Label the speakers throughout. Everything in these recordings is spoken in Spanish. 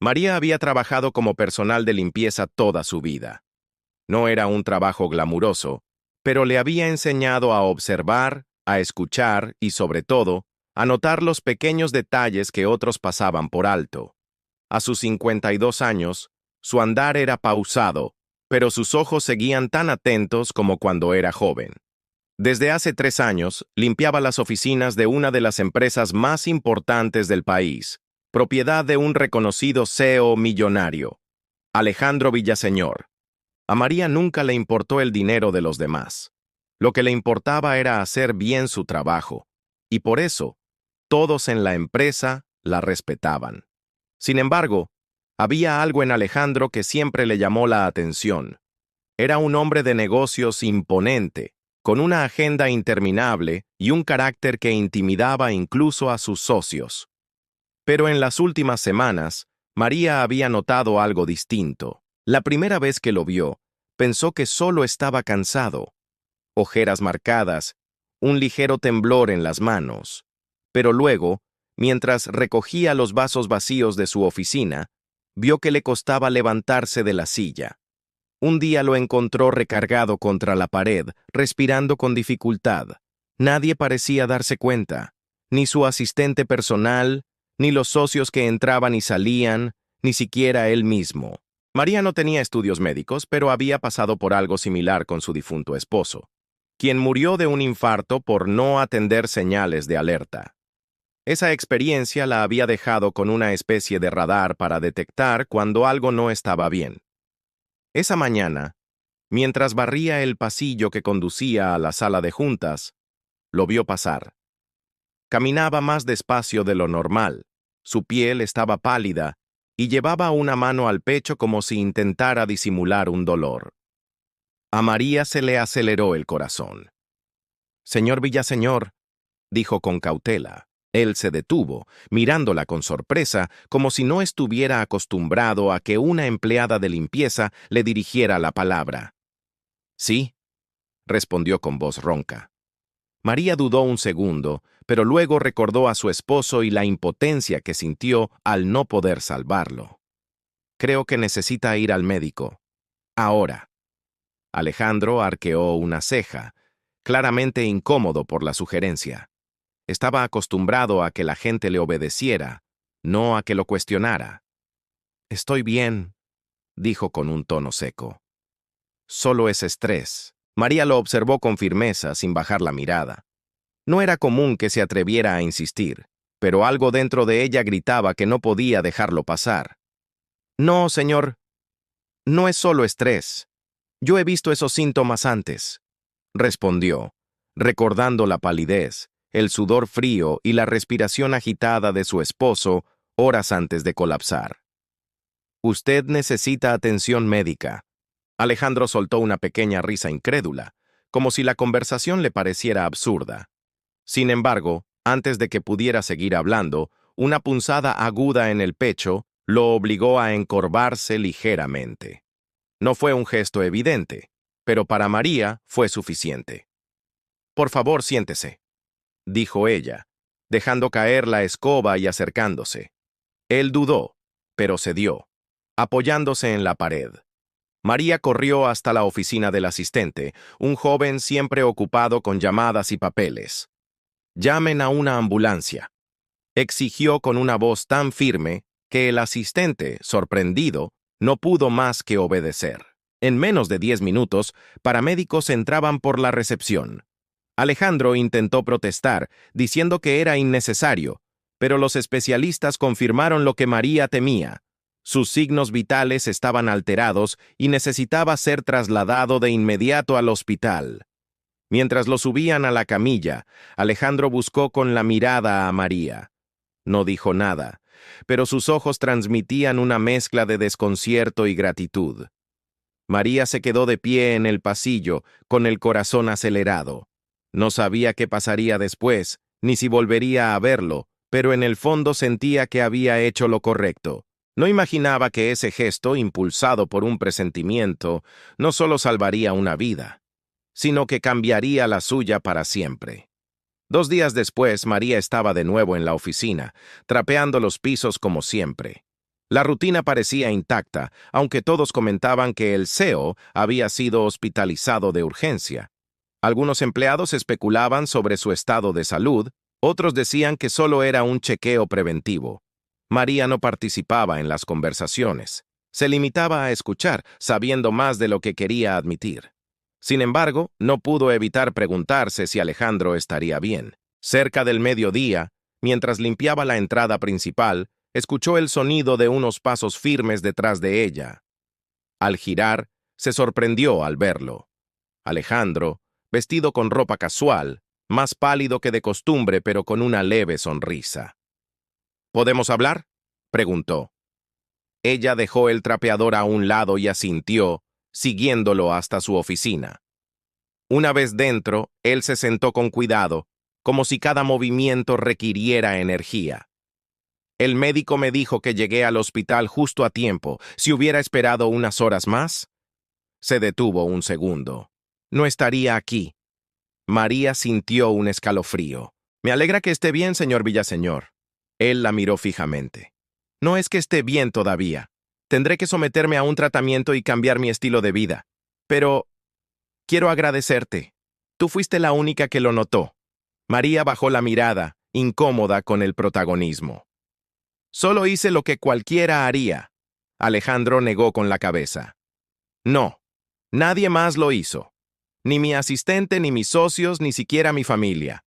Speaker 1: María había trabajado como personal de limpieza toda su vida. No era un trabajo glamuroso, pero le había enseñado a observar, a escuchar y, sobre todo, a notar los pequeños detalles que otros pasaban por alto. A sus 52 años, su andar era pausado, pero sus ojos seguían tan atentos como cuando era joven. Desde hace 3 años, limpiaba las oficinas de una de las empresas más importantes del país, propiedad de un reconocido CEO millonario, Alejandro Villaseñor. A María nunca le importó el dinero de los demás. Lo que le importaba era hacer bien su trabajo, y por eso, todos en la empresa la respetaban. Sin embargo, había algo en Alejandro que siempre le llamó la atención. Era un hombre de negocios imponente, con una agenda interminable y un carácter que intimidaba incluso a sus socios. Pero en las últimas semanas, María había notado algo distinto. La primera vez que lo vio, pensó que solo estaba cansado. Ojeras marcadas, un ligero temblor en las manos. Pero luego, mientras recogía los vasos vacíos de su oficina, vio que le costaba levantarse de la silla. Un día lo encontró recargado contra la pared, respirando con dificultad. Nadie parecía darse cuenta, ni su asistente personal, ni los socios que entraban y salían, ni siquiera él mismo. María no tenía estudios médicos, pero había pasado por algo similar con su difunto esposo, quien murió de un infarto por no atender señales de alerta. Esa experiencia la había dejado con una especie de radar para detectar cuando algo no estaba bien. Esa mañana, mientras barría el pasillo que conducía a la sala de juntas, lo vio pasar. Caminaba más despacio de lo normal, su piel estaba pálida y llevaba una mano al pecho como si intentara disimular un dolor. A María se le aceleró el corazón. «Señor Villaseñor», dijo con cautela. Él se detuvo, mirándola con sorpresa, como si no estuviera acostumbrado a que una empleada de limpieza le dirigiera la palabra. «Sí», respondió con voz ronca. María dudó un segundo, pero luego recordó a su esposo y la impotencia que sintió al no poder salvarlo. «Creo que necesita ir al médico. Ahora». Alejandro arqueó una ceja, claramente incómodo por la sugerencia. Estaba acostumbrado a que la gente le obedeciera, no a que lo cuestionara. «Estoy bien», dijo con un tono seco. «Solo es estrés». María lo observó con firmeza, sin bajar la mirada. No era común que se atreviera a insistir, pero algo dentro de ella gritaba que no podía dejarlo pasar. «No, señor, no es solo estrés. Yo he visto esos síntomas antes», respondió, recordando la palidez, el sudor frío y la respiración agitada de su esposo horas antes de colapsar. «Usted necesita atención médica». Alejandro soltó una pequeña risa incrédula, como si la conversación le pareciera absurda. Sin embargo, antes de que pudiera seguir hablando, una punzada aguda en el pecho lo obligó a encorvarse ligeramente. No fue un gesto evidente, pero para María fue suficiente. «Por favor, siéntese», dijo ella, dejando caer la escoba y acercándose. Él dudó, pero cedió, apoyándose en la pared. María corrió hasta la oficina del asistente, un joven siempre ocupado con llamadas y papeles. «Llamen a una ambulancia», exigió con una voz tan firme que el asistente, sorprendido, no pudo más que obedecer. En menos de 10 minutos, paramédicos entraban por la recepción. Alejandro intentó protestar, diciendo que era innecesario, pero los especialistas confirmaron lo que María temía. Sus signos vitales estaban alterados y necesitaba ser trasladado de inmediato al hospital. Mientras lo subían a la camilla, Alejandro buscó con la mirada a María. No dijo nada, pero sus ojos transmitían una mezcla de desconcierto y gratitud. María se quedó de pie en el pasillo, con el corazón acelerado. No sabía qué pasaría después, ni si volvería a verlo, pero en el fondo sentía que había hecho lo correcto. No imaginaba que ese gesto, impulsado por un presentimiento, no solo salvaría una vida, sino que cambiaría la suya para siempre. 2 días después, María estaba de nuevo en la oficina, trapeando los pisos como siempre. La rutina parecía intacta, aunque todos comentaban que el CEO había sido hospitalizado de urgencia. Algunos empleados especulaban sobre su estado de salud, otros decían que solo era un chequeo preventivo. María no participaba en las conversaciones. Se limitaba a escuchar, sabiendo más de lo que quería admitir. Sin embargo, no pudo evitar preguntarse si Alejandro estaría bien. Cerca del mediodía, mientras limpiaba la entrada principal, escuchó el sonido de unos pasos firmes detrás de ella. Al girar, se sorprendió al verlo. Alejandro, vestido con ropa casual, más pálido que de costumbre, pero con una leve sonrisa. ¿Podemos hablar?, preguntó. Ella dejó el trapeador a un lado y asintió, siguiéndolo hasta su oficina. Una vez dentro, él se sentó con cuidado, como si cada movimiento requiriera energía. El médico me dijo que llegué al hospital justo a tiempo. Si hubiera esperado unas horas más. Se detuvo un segundo. No estaría aquí. María sintió un escalofrío. Me alegra que esté bien, señor Villaseñor. Él la miró fijamente. No es que esté bien todavía. Tendré que someterme a un tratamiento y cambiar mi estilo de vida. Pero quiero agradecerte. Tú fuiste la única que lo notó. María bajó la mirada, incómoda con el protagonismo. Solo hice lo que cualquiera haría. Alejandro negó con la cabeza. No, nadie más lo hizo. Ni mi asistente, ni mis socios, ni siquiera mi familia.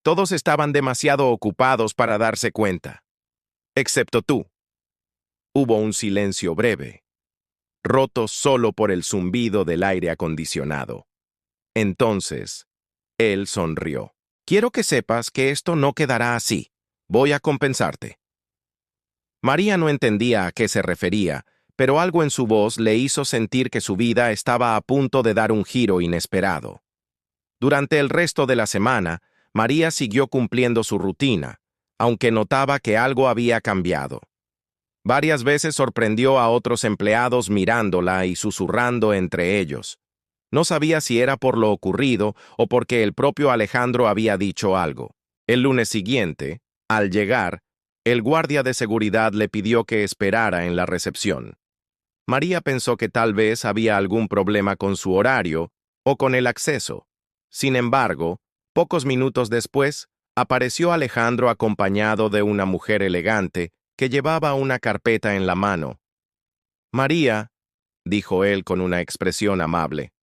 Speaker 1: Todos estaban demasiado ocupados para darse cuenta. Excepto tú. Hubo un silencio breve, roto solo por el zumbido del aire acondicionado. Entonces, él sonrió. Quiero que sepas que esto no quedará así. Voy a compensarte. María no entendía a qué se refería, pero algo en su voz le hizo sentir que su vida estaba a punto de dar un giro inesperado. Durante el resto de la semana, María siguió cumpliendo su rutina, aunque notaba que algo había cambiado. Varias veces sorprendió a otros empleados mirándola y susurrando entre ellos. No sabía si era por lo ocurrido o porque el propio Alejandro había dicho algo. El lunes siguiente, al llegar, el guardia de seguridad le pidió que esperara en la recepción. María pensó que tal vez había algún problema con su horario o con el acceso. Sin embargo, pocos minutos después, apareció Alejandro acompañado de una mujer elegante que llevaba una carpeta en la mano. María, dijo él con una expresión amable,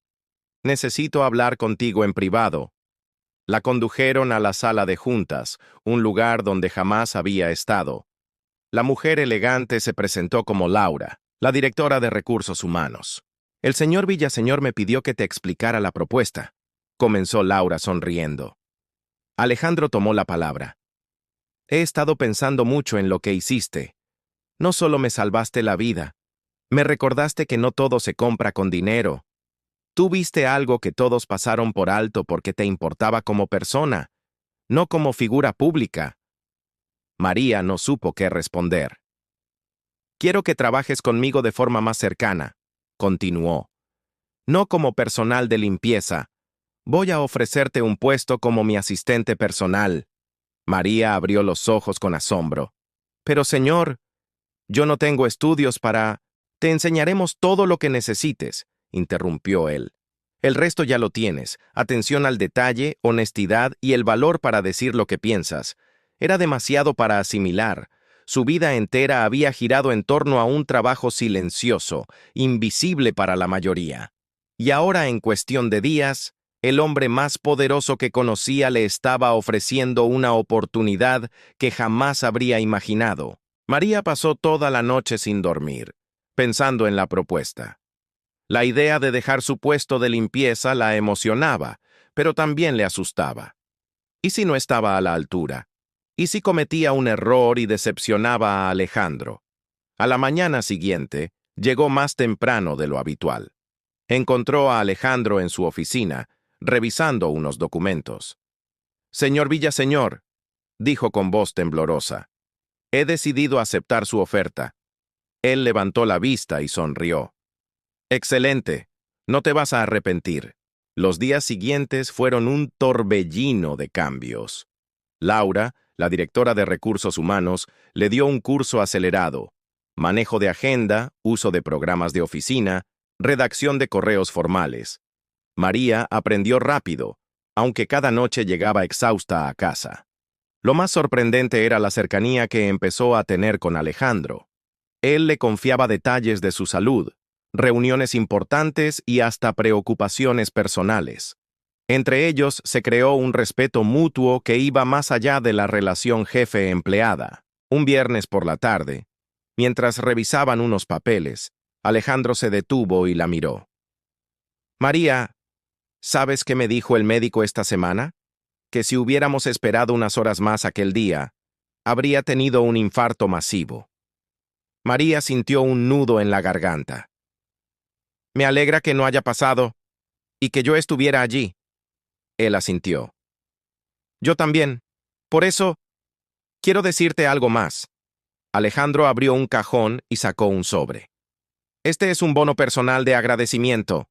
Speaker 1: necesito hablar contigo en privado. La condujeron a la sala de juntas, un lugar donde jamás había estado. La mujer elegante se presentó como Laura, la directora de Recursos Humanos. El señor Villaseñor me pidió que te explicara la propuesta, comenzó Laura sonriendo. Alejandro tomó la palabra. He estado pensando mucho en lo que hiciste. No solo me salvaste la vida, me recordaste que no todo se compra con dinero. Tú viste algo que todos pasaron por alto porque te importaba como persona, no como figura pública. María no supo qué responder. Quiero que trabajes conmigo de forma más cercana, continuó. No como personal de limpieza. Voy a ofrecerte un puesto como mi asistente personal. María abrió los ojos con asombro. Pero señor, yo no tengo estudios para... Te enseñaremos todo lo que necesites, interrumpió él. El resto ya lo tienes, atención al detalle, honestidad y el valor para decir lo que piensas. Era demasiado para asimilar. Su vida entera había girado en torno a un trabajo silencioso, invisible para la mayoría. Y ahora, en cuestión de días, el hombre más poderoso que conocía le estaba ofreciendo una oportunidad que jamás habría imaginado. María pasó toda la noche sin dormir, pensando en la propuesta. La idea de dejar su puesto de limpieza la emocionaba, pero también le asustaba. ¿Y si no estaba a la altura? ¿Y si cometía un error y decepcionaba a Alejandro? A la mañana siguiente, llegó más temprano de lo habitual. Encontró a Alejandro en su oficina, revisando unos documentos. Señor Villaseñor, dijo con voz temblorosa, he decidido aceptar su oferta. Él levantó la vista y sonrió. Excelente, no te vas a arrepentir. Los días siguientes fueron un torbellino de cambios. Laura, la directora de Recursos Humanos, le dio un curso acelerado. manejo de agenda, uso de programas de oficina, redacción de correos formales. María aprendió rápido, aunque cada noche llegaba exhausta a casa. Lo más sorprendente era la cercanía que empezó a tener con Alejandro. Él le confiaba detalles de su salud, reuniones importantes y hasta preocupaciones personales. Entre ellos se creó un respeto mutuo que iba más allá de la relación jefe-empleada. Un viernes por la tarde, mientras revisaban unos papeles, Alejandro se detuvo y la miró. María, ¿sabes qué me dijo el médico esta semana? Que si hubiéramos esperado unas horas más aquel día, habría tenido un infarto masivo. María sintió un nudo en la garganta. Me alegra que no haya pasado y que yo estuviera allí. Él asintió. Yo también. Por eso, quiero decirte algo más. Alejandro abrió un cajón y sacó un sobre. Este es un bono personal de agradecimiento.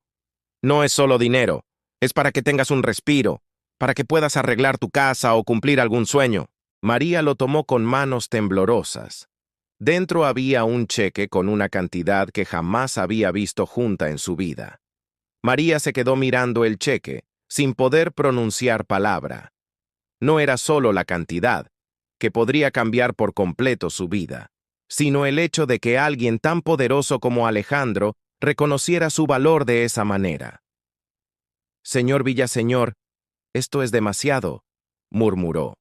Speaker 1: No es solo dinero, es para que tengas un respiro, para que puedas arreglar tu casa o cumplir algún sueño. María lo tomó con manos temblorosas. Dentro había un cheque con una cantidad que jamás había visto junta en su vida. María se quedó mirando el cheque, sin poder pronunciar palabra. No era solo la cantidad, que podría cambiar por completo su vida, sino el hecho de que alguien tan poderoso como Alejandro reconociera su valor de esa manera. Señor Villaseñor, esto es demasiado, murmuró.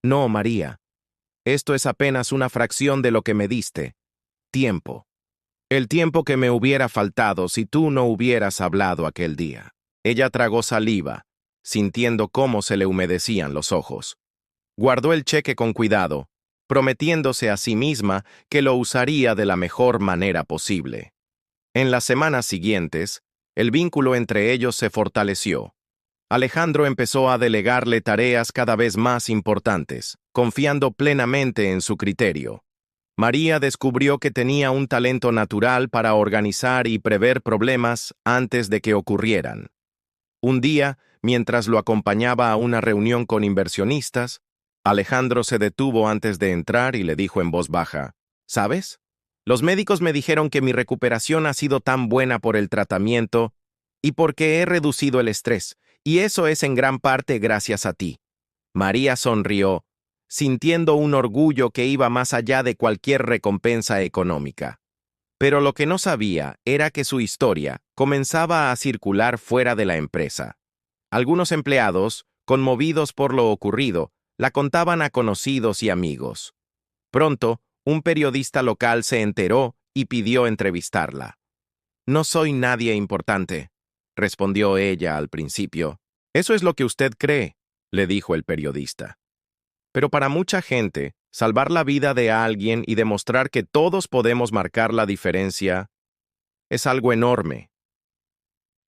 Speaker 1: No, María. Esto es apenas una fracción de lo que me diste. Tiempo. El tiempo que me hubiera faltado si tú no hubieras hablado aquel día. Ella tragó saliva, sintiendo cómo se le humedecían los ojos. Guardó el cheque con cuidado, prometiéndose a sí misma que lo usaría de la mejor manera posible. En las semanas siguientes, el vínculo entre ellos se fortaleció. Alejandro empezó a delegarle tareas cada vez más importantes, confiando plenamente en su criterio. María descubrió que tenía un talento natural para organizar y prever problemas antes de que ocurrieran. Un día, mientras lo acompañaba a una reunión con inversionistas, Alejandro se detuvo antes de entrar y le dijo en voz baja, ¿sabes? Los médicos me dijeron que mi recuperación ha sido tan buena por el tratamiento y porque he reducido el estrés, y eso es en gran parte gracias a ti. María sonrió, sintiendo un orgullo que iba más allá de cualquier recompensa económica. Pero lo que no sabía era que su historia comenzaba a circular fuera de la empresa. Algunos empleados, conmovidos por lo ocurrido, la contaban a conocidos y amigos. Pronto, un periodista local se enteró y pidió entrevistarla. No soy nadie importante, respondió ella al principio. Eso es lo que usted cree, le dijo el periodista. Pero para mucha gente, salvar la vida de alguien y demostrar que todos podemos marcar la diferencia es algo enorme.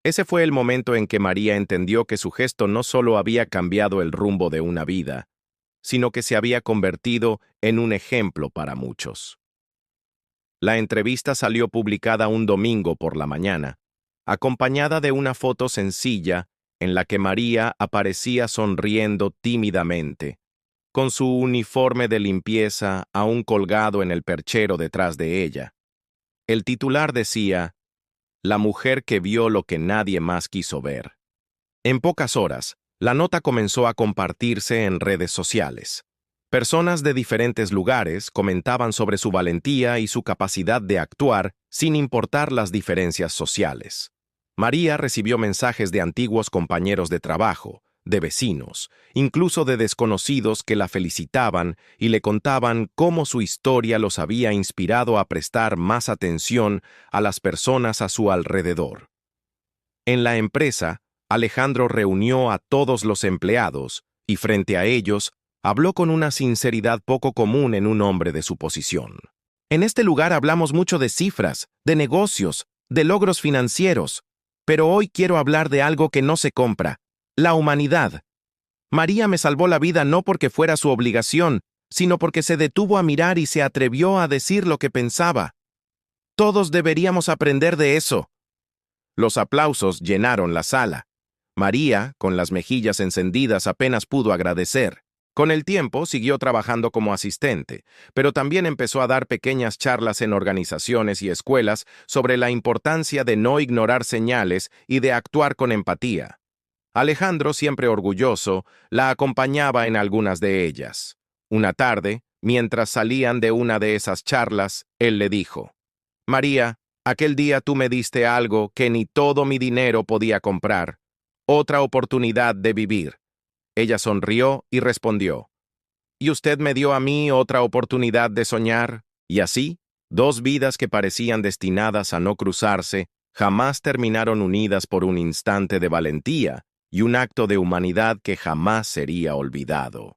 Speaker 1: Ese fue el momento en que María entendió que su gesto no solo había cambiado el rumbo de una vida, sino que se había convertido en un ejemplo para muchos. La entrevista salió publicada un domingo por la mañana, acompañada de una foto sencilla en la que María aparecía sonriendo tímidamente, con su uniforme de limpieza aún colgado en el perchero detrás de ella. El titular decía, «La mujer que vio lo que nadie más quiso ver». En pocas horas, la nota comenzó a compartirse en redes sociales. Personas de diferentes lugares comentaban sobre su valentía y su capacidad de actuar sin importar las diferencias sociales. María recibió mensajes de antiguos compañeros de trabajo, de vecinos, incluso de desconocidos que la felicitaban y le contaban cómo su historia los había inspirado a prestar más atención a las personas a su alrededor. En la empresa, Alejandro reunió a todos los empleados y frente a ellos habló con una sinceridad poco común en un hombre de su posición. En este lugar hablamos mucho de cifras, de negocios, de logros financieros, pero hoy quiero hablar de algo que no se compra, la humanidad. María me salvó la vida no porque fuera su obligación, sino porque se detuvo a mirar y se atrevió a decir lo que pensaba. Todos deberíamos aprender de eso. Los aplausos llenaron la sala. María, con las mejillas encendidas, apenas pudo agradecer. Con el tiempo siguió trabajando como asistente, pero también empezó a dar pequeñas charlas en organizaciones y escuelas sobre la importancia de no ignorar señales y de actuar con empatía. Alejandro, siempre orgulloso, la acompañaba en algunas de ellas. Una tarde, mientras salían de una de esas charlas, él le dijo: María, aquel día tú me diste algo que ni todo mi dinero podía comprar, otra oportunidad de vivir. Ella sonrió y respondió: ¿Y usted me dio a mí otra oportunidad de soñar? Y así, dos vidas que parecían destinadas a no cruzarse, jamás terminaron unidas por un instante de valentía y un acto de humanidad que jamás sería olvidado.